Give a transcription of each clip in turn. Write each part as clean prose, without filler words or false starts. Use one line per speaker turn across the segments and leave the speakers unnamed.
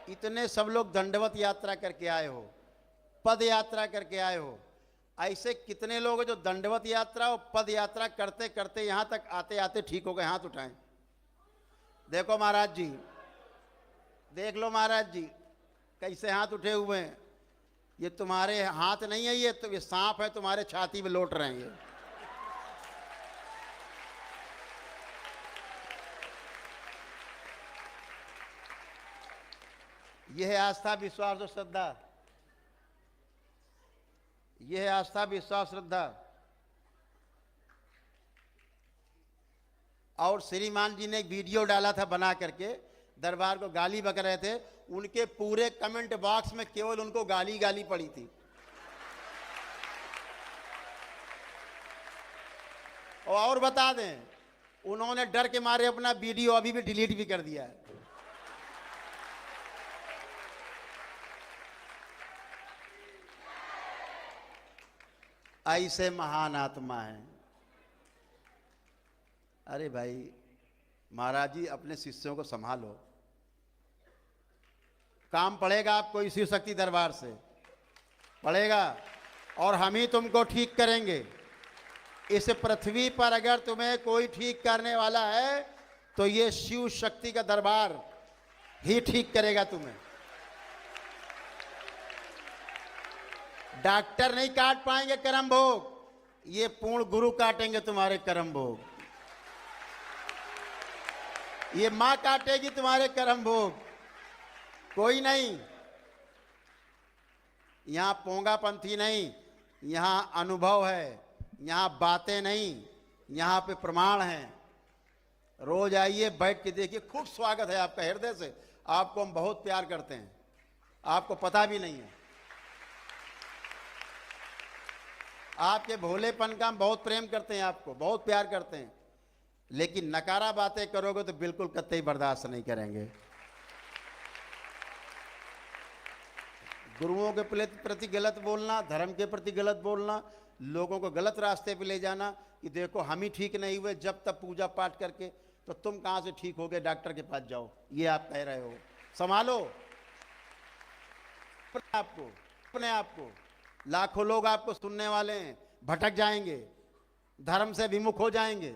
इतने सब लोग दंडवत यात्रा करके आए हो, पद यात्रा करके आए हो। ऐसे कितने लोग हैं जो दंडवत यात्रा और पद यात्रा करते करते यहां तक आते आते ठीक हो गए? हाथ उठाएं। देखो महाराज जी, देख लो महाराज जी कैसे हाथ उठे हुए हैं। ये तुम्हारे हाथ नहीं है, ये सांप है तुम्हारे छाती में लौट रहे हैं। ये है आस्था, विश्वास और श्रद्धा। यह है आस्था, विश्वास, श्रद्धा। और श्रीमान जी ने एक वीडियो डाला था बना करके, दरबार को गाली बक रहे थे, उनके पूरे कमेंट बॉक्स में केवल उनको गाली गाली पड़ी थी। और बता दें, उन्होंने डर के मारे अपना वीडियो अभी भी डिलीट भी कर दिया है। ऐसे महान आत्मा है। अरे भाई महाराज जी, अपने शिष्यों को संभालो। काम पड़ेगा आपको इसी शक्ति दरबार से, पड़ेगा। और हम ही तुमको ठीक करेंगे। इस पृथ्वी पर अगर तुम्हें कोई ठीक करने वाला है तो ये शिव शक्ति का दरबार ही ठीक करेगा तुम्हें। डॉक्टर नहीं काट पाएंगे कर्म भोग, ये पूर्ण गुरु काटेंगे तुम्हारे कर्म भोग। ये मां काटेगी तुम्हारे कर्म भोग, कोई नहीं। यहां पोंगा पंथी नहीं, यहां अनुभव है, यहां बातें नहीं, यहां पे प्रमाण है। रोज आइए, बैठ के देखिए। खूब स्वागत है आपका हृदय से। आपको हम बहुत प्यार करते हैं, आपको पता भी नहीं है। आपके भोलेपन का हम बहुत प्रेम करते हैं, आपको बहुत प्यार करते हैं। लेकिन नकारा बातें करोगे तो बिल्कुल कतई बर्दाश्त नहीं करेंगे। गुरुओं के प्रति गलत बोलना, धर्म के प्रति गलत बोलना, लोगों को गलत रास्ते पे ले जाना कि देखो हम ही ठीक नहीं हुए जब तक पूजा पाठ करके, तो तुम कहां से ठीक होगे? डॉक्टर के पास जाओ, ये आप कह रहे हो। संभालो अपने आप को। लाखों लोग आपको सुनने वाले हैं, भटक जाएंगे, धर्म से विमुख हो जाएंगे।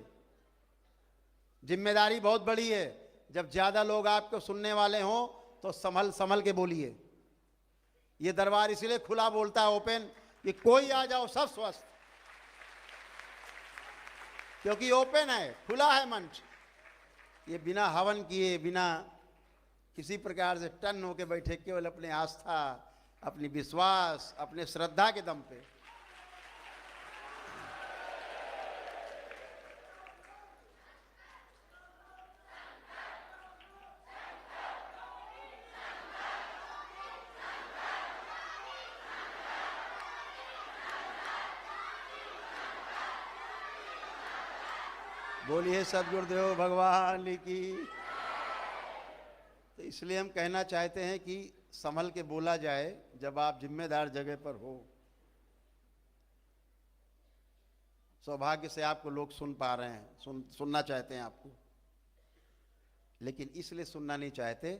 जिम्मेदारी बहुत बड़ी है। जब ज्यादा लोग आपको सुनने वाले हों तो संभल संभल के बोलिए। ये दरबार इसलिए खुला बोलता है, ओपन, कि कोई आ जाओ सब स्वस्थ, क्योंकि ओपन है, खुला है मंच। ये बिना हवन किए, बिना किसी प्रकार से टन होके बैठे, केवल अपने आस्था, अपनी विश्वास, अपने श्रद्धा के दम पे। बोलिए सद्गुरुदेव भगवान की। तो इसलिए हम कहना चाहते हैं कि संभल के बोला जाए जब आप जिम्मेदार जगह पर हो। सौभाग्य से आपको लोग सुन पा रहे हैं, सुनना चाहते हैं आपको, लेकिन इसलिए सुनना नहीं चाहते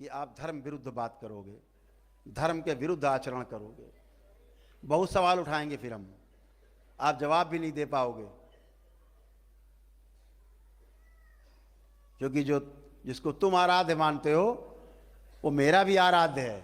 कि आप धर्म विरुद्ध बात करोगे, धर्म के विरुद्ध आचरण करोगे। बहुत सवाल उठाएंगे, फिर हम, आप जवाब भी नहीं दे पाओगे। क्योंकि जिसको तुम आराध्य मानते हो वो मेरा भी आराध्य है।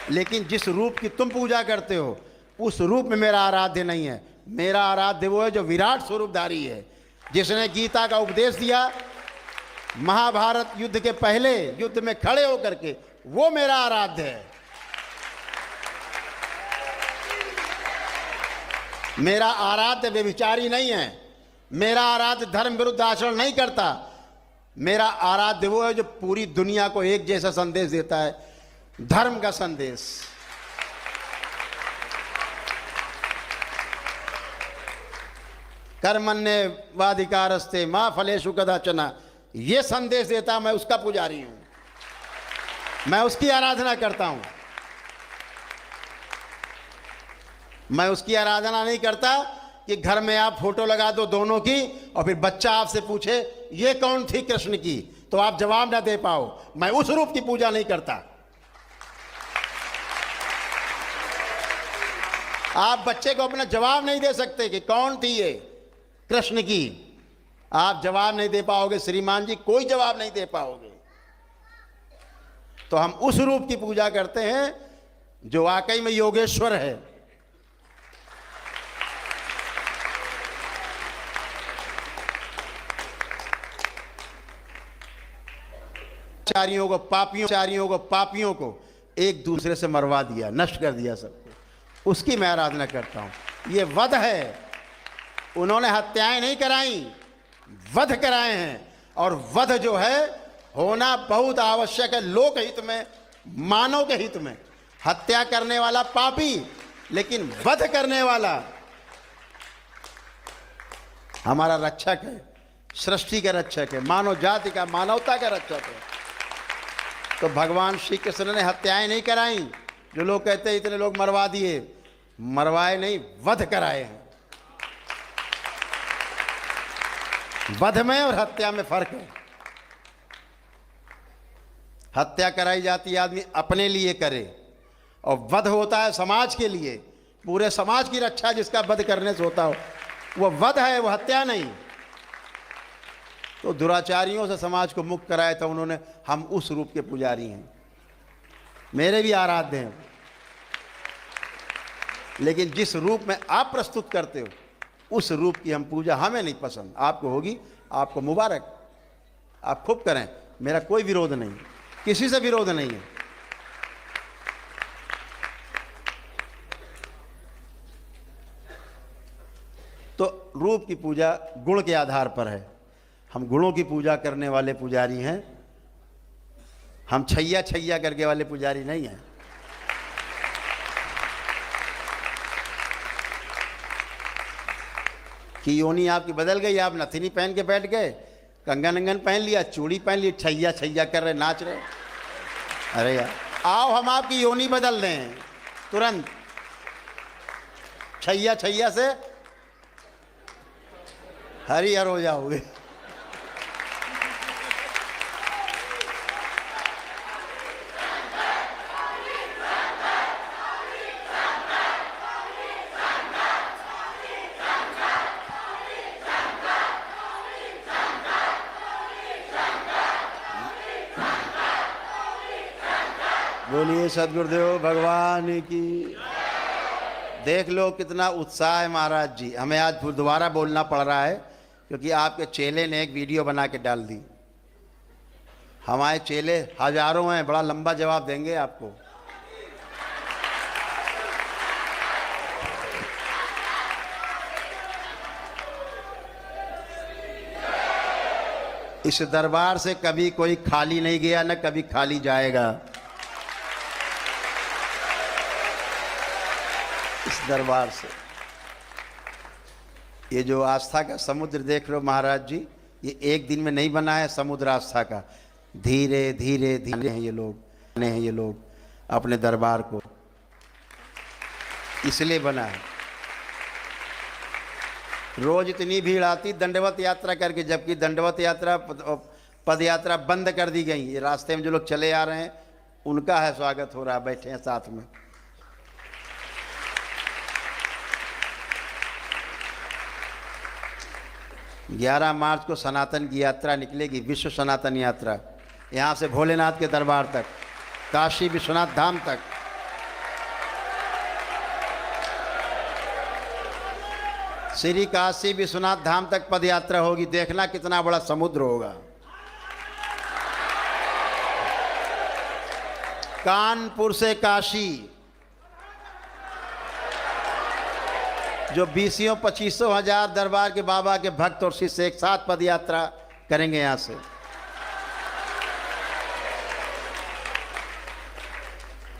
लेकिन जिस रूप की तुम पूजा करते हो उस रूप में मेरा आराध्य नहीं है। मेरा आराध्य वो है जो विराट स्वरूपधारी है, जिसने गीता का उपदेश दिया महाभारत युद्ध के पहले युद्ध में खड़े होकर के, वो मेरा आराध्य है। मेरा आराध्य व्यभिचारी नहीं है, मेरा आराध्य धर्म विरुद्ध आचरण नहीं करता। मेरा आराध्य वो है जो पूरी दुनिया को एक जैसा संदेश देता है, धर्म का संदेश। कर्मण्येवाधिकारस्ते मा फलेषु कदाचन, ये संदेश देता, मैं उसका पुजारी हूं, मैं उसकी आराधना करता हूं। मैं उसकी आराधना नहीं करता कि घर में आप फोटो लगा दो दोनों की और फिर बच्चा आपसे पूछे ये कौन थी कृष्ण की, तो आप जवाब ना दे पाओ। मैं उस रूप की पूजा नहीं करता। आप बच्चे को अपना जवाब नहीं दे सकते कि कौन थी ये कृष्ण की, आप जवाब नहीं दे पाओगे श्रीमान जी, कोई जवाब नहीं दे पाओगे। तो हम उस रूप की पूजा करते हैं जो वाकई में योगेश्वर है। चारियों को पापियों को एक दूसरे से मरवा दिया, नष्ट कर दिया सबको, उसकी मैं आराधना करता हूं। ये वध है, उन्होंने हत्याएं नहीं कराई, वध कराए हैं। और वध जो है होना बहुत आवश्यक है, लोक हित में, मानव के हित में। हत्या करने वाला पापी, लेकिन वध करने वाला हमारा रक्षक है, सृष्टि का रक्षक है, मानव जाति का, मानवता का रक्षक है। तो भगवान श्री कृष्ण ने हत्याएं नहीं कराई। जो लोग कहते हैं इतने लोग मरवा दिए, मरवाए नहीं, वध कराए हैं। वध में और हत्या में फर्क है। हत्या कराई जाती है आदमी अपने लिए करे, और वध होता है समाज के लिए, पूरे समाज की रक्षा जिसका वध करने से होता हो, वो वध है, वो हत्या नहीं। तो दुराचारियों से समाज को मुक्त कराया था उन्होंने। हम उस रूप के पुजारी हैं, मेरे भी आराध्य हैं। लेकिन जिस रूप में आप प्रस्तुत करते हो उस रूप की हम पूजा, हमें नहीं पसंद। आपको होगी, आपको मुबारक, आप खूब करें, मेरा कोई विरोध नहीं, किसी से विरोध नहीं है। तो रूप की पूजा गुण के आधार पर है। हम गुणों की पूजा करने वाले पुजारी हैं, हम छैया छैया करके वाले पुजारी नहीं हैं। कि योनी आपकी बदल गई, आप नथनी पहन के बैठ गए, कंगन अंगन पहन लिया, चूड़ी पहन ली, छैया छैया कर रहे, नाच रहे। अरे यार, आओ हम आपकी योनी बदल दें तुरंत। छैया छैया से हरिहर हो जाओगे। बोलिए सदगुरुदेव भगवान की। देख लो कितना उत्साह है महाराज जी। हमें आज दोबारा बोलना पड़ रहा है क्योंकि आपके चेले ने एक वीडियो बना के डाल दी। हमारे चेले हजारों हैं, बड़ा लंबा जवाब देंगे आपको। इस दरबार से कभी कोई खाली नहीं गया, न कभी खाली जाएगा। इस दरबार से ये जो आस्था का समुद्र देख रहे हो महाराज जी, ये एक दिन में नहीं बना है समुद्र आस्था का। धीरे धीरे धीरे हैं ये लोग अपने दरबार को, इसलिए बना है। रोज इतनी भीड़ आती दंडवत यात्रा करके, जबकि दंडवत यात्रा पद यात्रा बंद कर दी गई। ये रास्ते में जो लोग चले आ रहे हैं उनका है स्वागत हो रहा है, बैठे हैं साथ में। ग्यारह मार्च को सनातन की यात्रा निकलेगी, विश्व सनातन यात्रा, यहाँ से भोलेनाथ के दरबार तक, काशी विश्वनाथ धाम तक। श्री काशी विश्वनाथ धाम तक पद यात्रा होगी। देखना कितना बड़ा समुद्र होगा। कानपुर से काशी, जो 20-25 हजार दरबार के बाबा के भक्त और शिष्य एक साथ पद यात्रा करेंगे यहां से।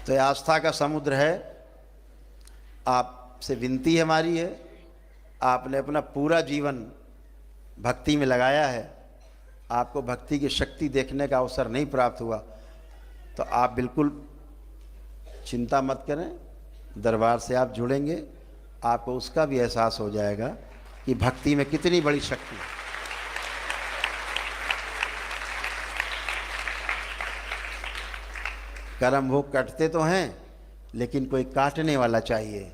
तो ये आस्था का समुद्र है। आपसे विनती हमारी है, आपने अपना पूरा जीवन भक्ति में लगाया है, आपको भक्ति की शक्ति देखने का अवसर नहीं प्राप्त हुआ, तो आप बिल्कुल चिंता मत करें। दरबार से आप जुड़ेंगे, आपको उसका भी एहसास हो जाएगा कि भक्ति में कितनी बड़ी शक्ति है। कर्म भोग कटते तो हैं, लेकिन कोई काटने वाला चाहिए।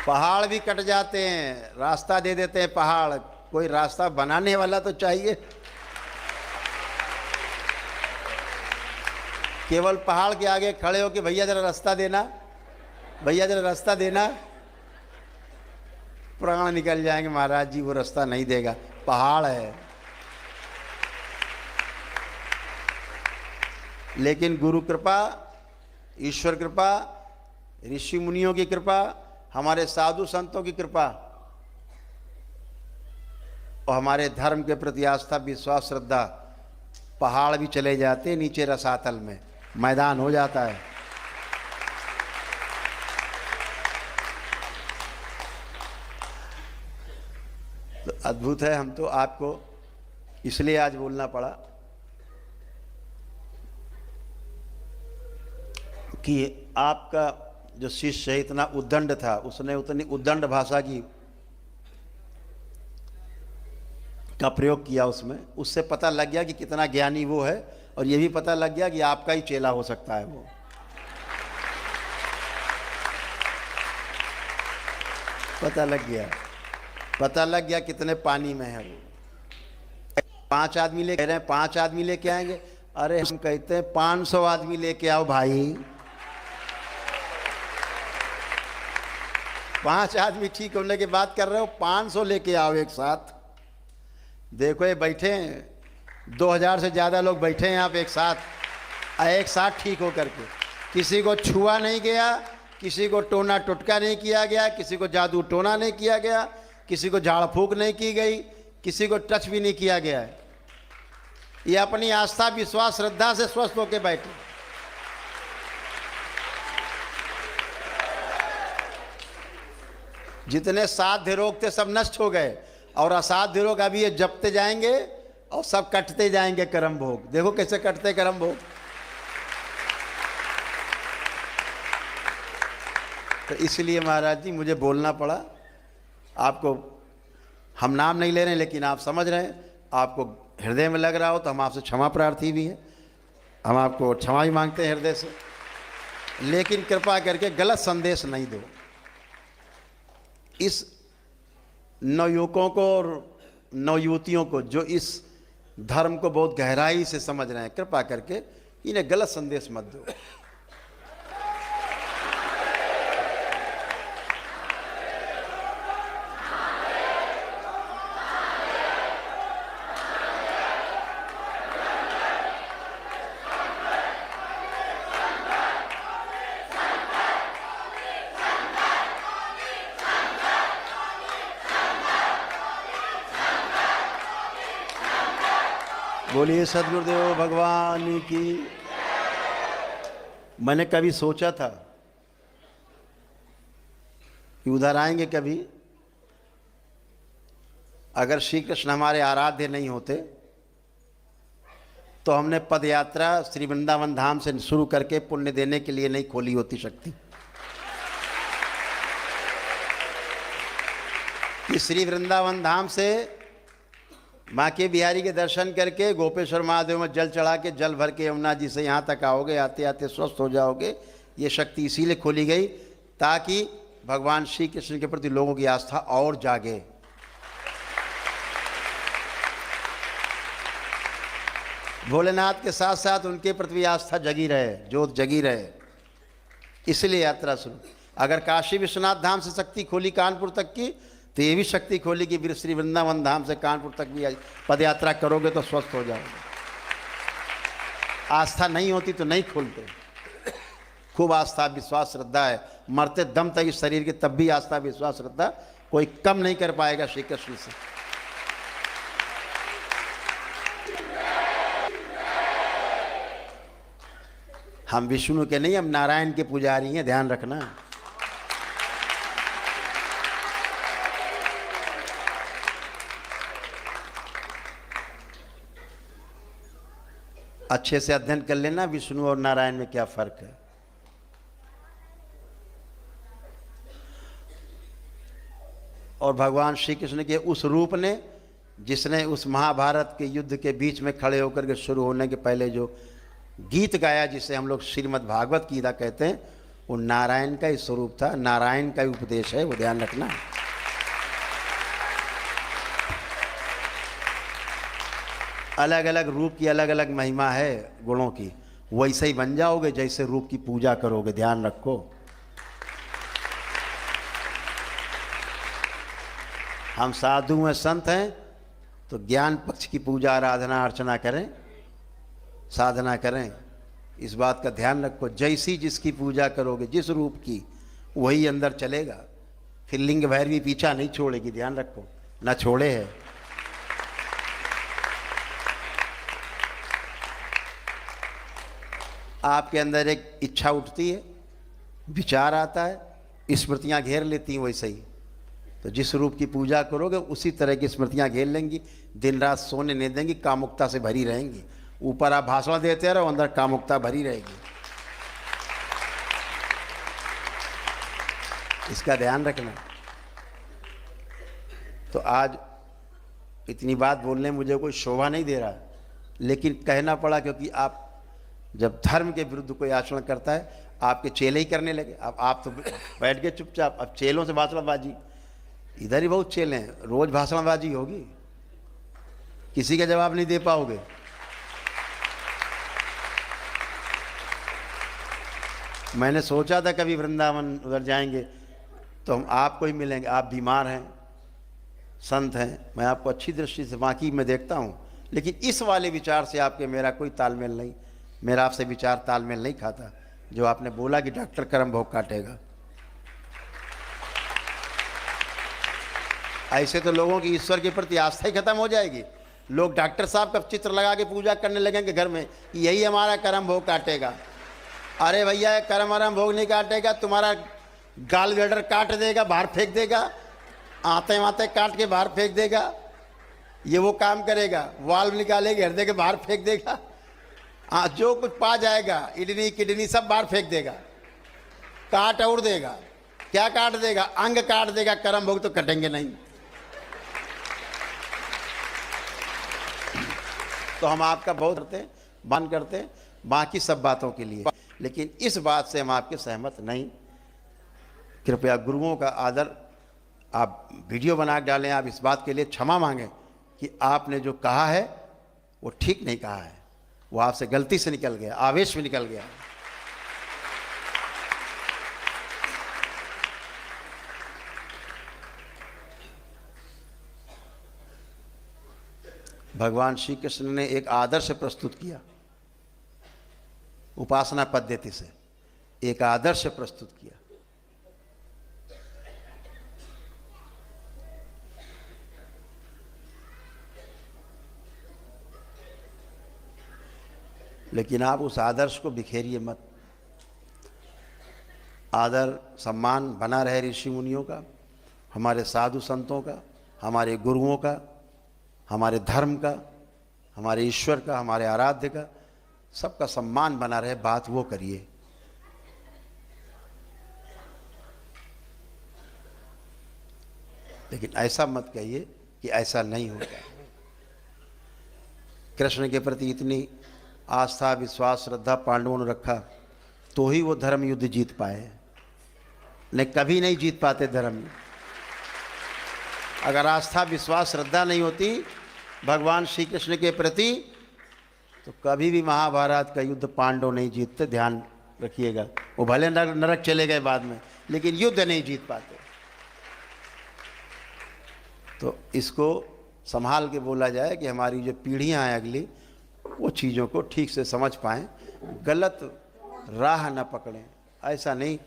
पहाड़ भी कट जाते हैं, रास्ता दे देते हैं पहाड़, कोई रास्ता बनाने वाला तो चाहिए। केवल पहाड़ के आगे खड़े हो कि भैया जरा रास्ता देना, भैया जरा रास्ता देना, प्राण निकल जाएंगे। महाराज जी वो रास्ता नहीं देगा, पहाड़ है। लेकिन गुरु कृपा, ईश्वर कृपा, ऋषि मुनियों की कृपा, हमारे साधु संतों की कृपा और हमारे धर्म के प्रति आस्था, विश्वास, श्रद्धा, पहाड़ भी चले जाते नीचे रसातल में, मैदान हो जाता है। तो अद्भुत है। हम तो आपको इसलिए आज बोलना पड़ा कि आपका जो शिष्य है इतना उद्दंड था, उसने उतनी उद्दंड भाषा का प्रयोग किया उसमें, उससे पता लग गया कि कितना ज्ञानी वो है, और ये भी पता लग गया कि आपका ही चेला हो सकता है वो। पता लग गया कितने पानी में है वो। 5 आदमी ले कह रहे हैं 5 आदमी लेके आएंगे, अरे हम कहते हैं 500 आदमी लेके आओ भाई। 5 आदमी ठीक होने की बात कर रहे हो, 500 लेके आओ एक साथ। देखो ये बैठे हैं 2000 से ज़्यादा लोग बैठे हैं आप एक साथ ठीक हो करके। किसी को छुआ नहीं गया, किसी को टोना टुटका नहीं किया गया, किसी को जादू टोना नहीं किया गया, किसी को झाड़ फूक नहीं की गई, किसी को टच भी नहीं किया गया है। ये अपनी आस्था, विश्वास, श्रद्धा से स्वस्थ होकर बैठे। जितने साध्य रोग थे सब नष्ट हो गए, और असाध्य रोग अभी ये जपते जाएंगे और सब कटते जाएंगे कर्म भोग। देखो कैसे कटते कर्म भोग। तो इसलिए महाराज जी मुझे बोलना पड़ा आपको। हम नाम नहीं ले रहे हैं, लेकिन आप समझ रहे हैं। आपको हृदय में लग रहा हो तो हम आपसे क्षमा प्रार्थी भी हैं, हम आपको क्षमा भी मांगते हैं हृदय से। लेकिन कृपा करके गलत संदेश नहीं दो। इस नवयुवकों को और नवयुवतियों को जो इस धर्म को बहुत गहराई से समझ रहे हैं, कृपा करके इन्हें गलत संदेश मत दो। बोलिए सद्गुरुदेव भगवान की। मैंने कभी सोचा था कि उधर आएंगे कभी, अगर श्री कृष्ण हमारे आराध्य नहीं होते तो हमने पद यात्रा श्री वृंदावन धाम से शुरू करके पुण्य देने के लिए नहीं खोली होती शक्ति। कि श्री वृंदावन धाम से माँ के बिहारी के दर्शन करके गोपेश्वर महादेव में जल चढ़ा के जल भर के यमुना जी से यहाँ तक आओगे, आते आते स्वस्थ हो जाओगे। ये शक्ति इसीलिए खोली गई ताकि भगवान श्री कृष्ण के प्रति लोगों की आस्था और जागे। भोलेनाथ के साथ साथ उनके प्रति आस्था जगी रहे, जोत जगी रहे, इसलिए यात्रा शुरू। अगर काशी विश्वनाथ धाम से शक्ति खोली कानपुर तक की, तो ये भी शक्ति खोली कि श्री वृंदावन धाम से कानपुर तक भी पद यात्रा करोगे तो स्वस्थ हो जाओगे। आस्था नहीं होती तो नहीं खोलते। खूब आस्था, विश्वास, श्रद्धा है। मरते दम तक इस शरीर के तब भी आस्था, विश्वास, श्रद्धा कोई कम नहीं कर पाएगा श्री कृष्ण से। हम विष्णु के नहीं, हम नारायण के पुजारी हैं, ध्यान रखना। अच्छे से अध्ययन कर लेना विष्णु और नारायण में क्या फर्क है। और भगवान श्री कृष्ण के उस रूप ने, जिसने उस महाभारत के युद्ध के बीच में खड़े होकर के शुरू होने के पहले जो गीत गाया, जिसे हम लोग श्रीमद् भागवत गीता कहते हैं, वो नारायण का ही स्वरूप था, नारायण का ही उपदेश है, वो ध्यान रखना। अलग अलग रूप की अलग अलग महिमा है गुणों की, वैसे ही बन जाओगे जैसे रूप की पूजा करोगे, ध्यान रखो। हम साधु हैं, संत हैं, तो ज्ञान पक्ष की पूजा आराधना अर्चना करें, साधना करें, इस बात का ध्यान रखो। जैसी जिसकी पूजा करोगे, जिस रूप की, वही अंदर चलेगा। फिर लिंग भैरवी पीछा नहीं छोड़ेगी, ध्यान रखो, ना छोड़े है। आपके अंदर एक इच्छा उठती है, विचार आता है, स्मृतियां घेर लेती हैं, वैसे ही तो जिस रूप की पूजा करोगे उसी तरह की स्मृतियां घेर लेंगी, दिन रात सोने नहीं देंगी, कामुकता से भरी रहेंगी। ऊपर आप भाषण देते रहो, अंदर कामुकता भरी रहेगी। इसका ध्यान रखना। तो आज इतनी बात बोलने मुझे कोई शोभा नहीं दे रहा, लेकिन कहना पड़ा, क्योंकि आप जब धर्म के विरुद्ध कोई आचरण करता है, आपके चेले ही करने लगे। अब आप तो बैठ गए चुपचाप, अब चेलों से भाषणबाजी, इधर ही बहुत चेले हैं, रोज भाषणबाजी होगी, किसी का जवाब नहीं दे पाओगे। मैंने सोचा था कभी वृंदावन उधर जाएंगे तो हम आपको ही मिलेंगे, आप बीमार हैं, संत हैं, मैं आपको अच्छी दृष्टि से बाकी में देखता हूँ, लेकिन इस वाले विचार से आपके मेरा कोई तालमेल नहीं, मेरा आपसे विचार तालमेल नहीं खाता। जो आपने बोला कि डॉक्टर कर्म भोग काटेगा, ऐसे तो लोगों की ईश्वर के प्रति आस्था ही खत्म हो जाएगी। लोग डॉक्टर साहब का चित्र लगा के पूजा करने लगेंगे घर में, यही हमारा कर्म भोग काटेगा। अरे भैया, कर्म वरम भोग नहीं काटेगा, तुम्हारा गाल ब्लैडर काट देगा, बाहर फेंक देगा, आते आते काट के बाहर फेंक देगा, ये वो काम करेगा, वाल्व निकालेगा, हृदय के बाहर फेंक देगा, जो कुछ पा जाएगा, किडनी किडनी सब बाहर फेंक देगा, काट और देगा। क्या काट देगा? अंग काट देगा, कर्म भोग तो कटेंगे नहीं। तो हम आपका बहुत करते हैं, मान करते हैं बाकी सब बातों के लिए, लेकिन इस बात से हम आपके सहमत नहीं। कृपया गुरुओं का आदर, आप वीडियो बना डालें, आप इस बात के लिए क्षमा मांगें कि आपने जो कहा है वो ठीक नहीं कहा है, वो आपसे गलती से निकल गया, आवेश में निकल गया। भगवान श्री कृष्ण ने एक आदर्श प्रस्तुत किया, उपासना पद्धति से एक आदर्श प्रस्तुत किया। लेकिन आप उस आदर्श को बिखेरिए मत। आदर सम्मान बना रहे ऋषि मुनियों का, हमारे साधु संतों का, हमारे गुरुओं का, हमारे धर्म का, हमारे ईश्वर का, हमारे आराध्य का, सबका सम्मान बना रहे, बात वो करिए। लेकिन ऐसा मत कहिए कि ऐसा नहीं होगा। कृष्ण के प्रति इतनी आस्था, विश्वास, श्रद्धा पांडवों ने रखा तो ही वो धर्म युद्ध जीत पाए, नहीं कभी नहीं जीत पाते धर्म। अगर आस्था, विश्वास, श्रद्धा नहीं होती भगवान श्री कृष्ण के प्रति, तो कभी भी महाभारत का युद्ध पांडव नहीं जीतते, ध्यान रखिएगा। वो भले नरक चले गए बाद में, लेकिन युद्ध नहीं जीत पाते। तो इसको संभाल के बोला जाए कि हमारी जो पीढ़ियां हैं अगली, वो चीज़ों को ठीक से समझ पाएं, गलत राह न पकड़ें। ऐसा नहीं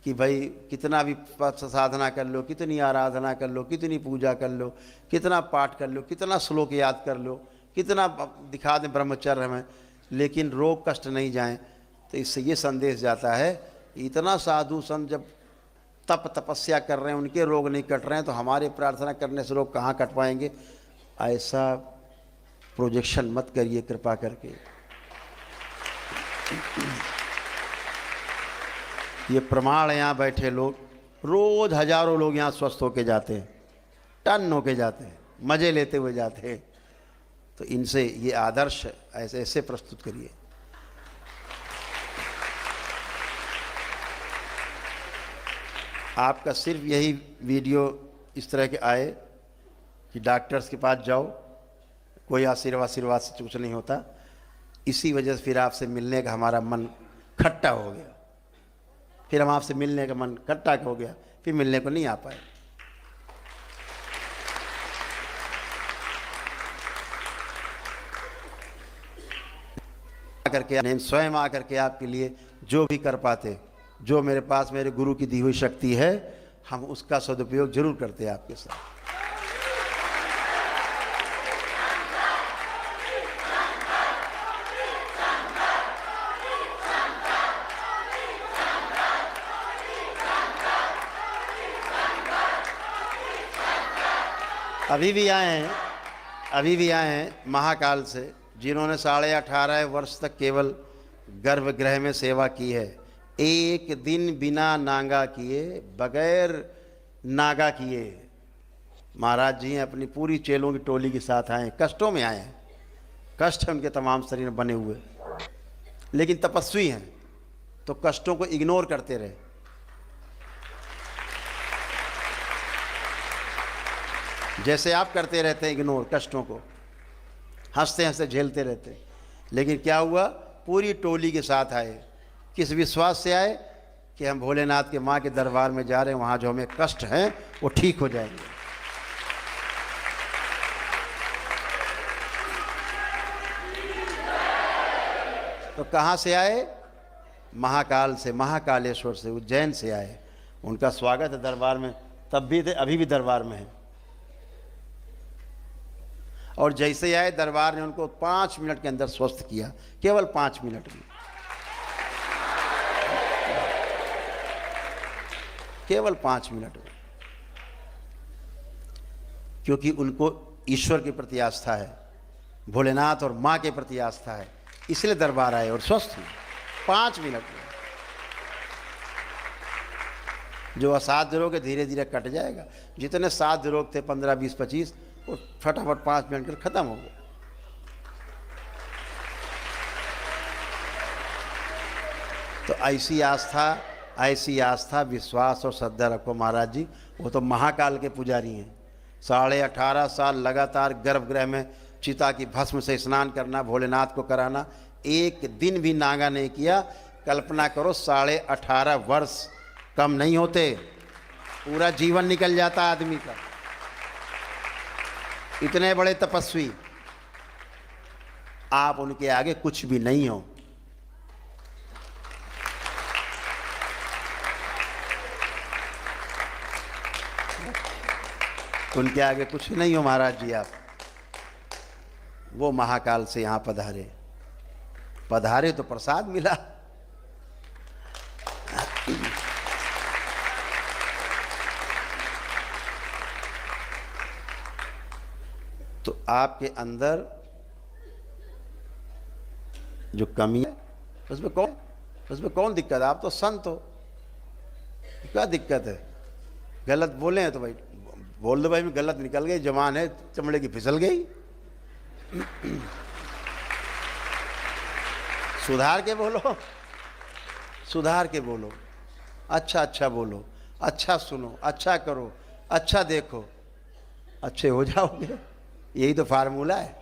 कि भाई कितना भी साधना कर लो, कितनी आराधना कर लो, कितनी पूजा कर लो, कितना पाठ कर लो, कितना श्लोक याद कर लो, कितना दिखा दें ब्रह्मचर्य में, लेकिन रोग कष्ट नहीं जाएं। तो इससे ये संदेश जाता है, इतना साधु संत जब तपस्या कर रहे हैं, उनके रोग नहीं कट रहे हैं, तो हमारे प्रार्थना करने से रोग कहाँ कट पाएंगे। ऐसा प्रोजेक्शन मत करिए कृपा करके। ये प्रमाण है, यहाँ बैठे लोग रोज हजारों लोग यहाँ स्वस्थ होके जाते हैं, टन होके जाते हैं, मजे लेते हुए जाते हैं। तो इनसे ये आदर्श ऐसे ऐसे प्रस्तुत करिए। आपका सिर्फ यही वीडियो इस तरह के आए कि डॉक्टर्स के पास जाओ, कोई आशीर्वाद से कुछ नहीं होता, इसी वजह से फिर आपसे मिलने का हमारा मन खट्टा हो गया। फिर हम आपसे मिलने का मन खट्टा हो गया, फिर मिलने को नहीं आ पाए। करके स्वयं आकर के आपके लिए जो भी कर पाते, जो मेरे पास मेरे गुरु की दी हुई शक्ति है, हम उसका सदुपयोग जरूर करते हैं आपके साथ। अभी भी आए हैं महाकाल से, जिन्होंने 18.5 वर्ष तक केवल गर्भगृह में सेवा की है, एक दिन बिना नागा किए, बगैर नागा किए। महाराज जी अपनी पूरी चेलों की टोली के साथ आए, कष्टों में आए हैं, कष्ट है उनके तमाम शरीर में बने हुए, लेकिन तपस्वी हैं तो कष्टों को इग्नोर करते रहे। जैसे आप करते रहते हैं इग्नोर कष्टों को, हंसते हंसते झेलते रहते, लेकिन क्या हुआ, पूरी टोली के साथ आए। किस विश्वास से आए कि हम भोलेनाथ के माँ के दरबार में जा रहे हैं, वहाँ जो हमें कष्ट हैं वो ठीक हो जाएंगे। तो कहाँ से आए? महाकाल से, महाकालेश्वर से, उज्जैन से आए। उनका स्वागत है दरबार में, तब भी थे, अभी भी दरबार में है। और जैसे आए दरबार ने उनको 5 मिनट के अंदर स्वस्थ किया, केवल 5 मिनट में, केवल 5 मिनट में, क्योंकि उनको ईश्वर के प्रति आस्था है, भोलेनाथ और माँ के प्रति आस्था है, इसलिए दरबार आए और स्वस्थ हुए 5 मिनट में। जो असाध्य रोग है धीरे धीरे कट जाएगा। जितने साध्य रोग थे 15, 20, 25, वो फटाफट 5 मिनट में खत्म हो गया। तो ऐसी आस्था, विश्वास और श्रद्धा रखो महाराज जी। वो तो महाकाल के पुजारी हैं। 18.5 साल लगातार गर्भगृह में चिता की भस्म से स्नान करना, भोलेनाथ को कराना, एक दिन भी नागा नहीं किया। कल्पना करो 18.5 वर्ष कम नहीं होते, पूरा जीवन निकल जाता आदमी का। इतने बड़े तपस्वी, आप उनके आगे कुछ भी नहीं हो। उनके आगे कुछ नहीं हो महाराज जी आप। वो महाकाल से यहां पधारे तो प्रसाद मिला। तो आपके अंदर जो कमी है उसमें कौन दिक्कत है? आप तो संत हो, क्या दिक्कत है? गलत बोले हैं तो भाई बोल दो, भाई मैं गलत निकल गई, जवान है चमड़े की फिसल गई। सुधार के बोलो, सुधार के बोलो, अच्छा बोलो, अच्छा सुनो, अच्छा करो, अच्छा देखो, अच्छे हो जाओगे। यही तो फार्मूला है।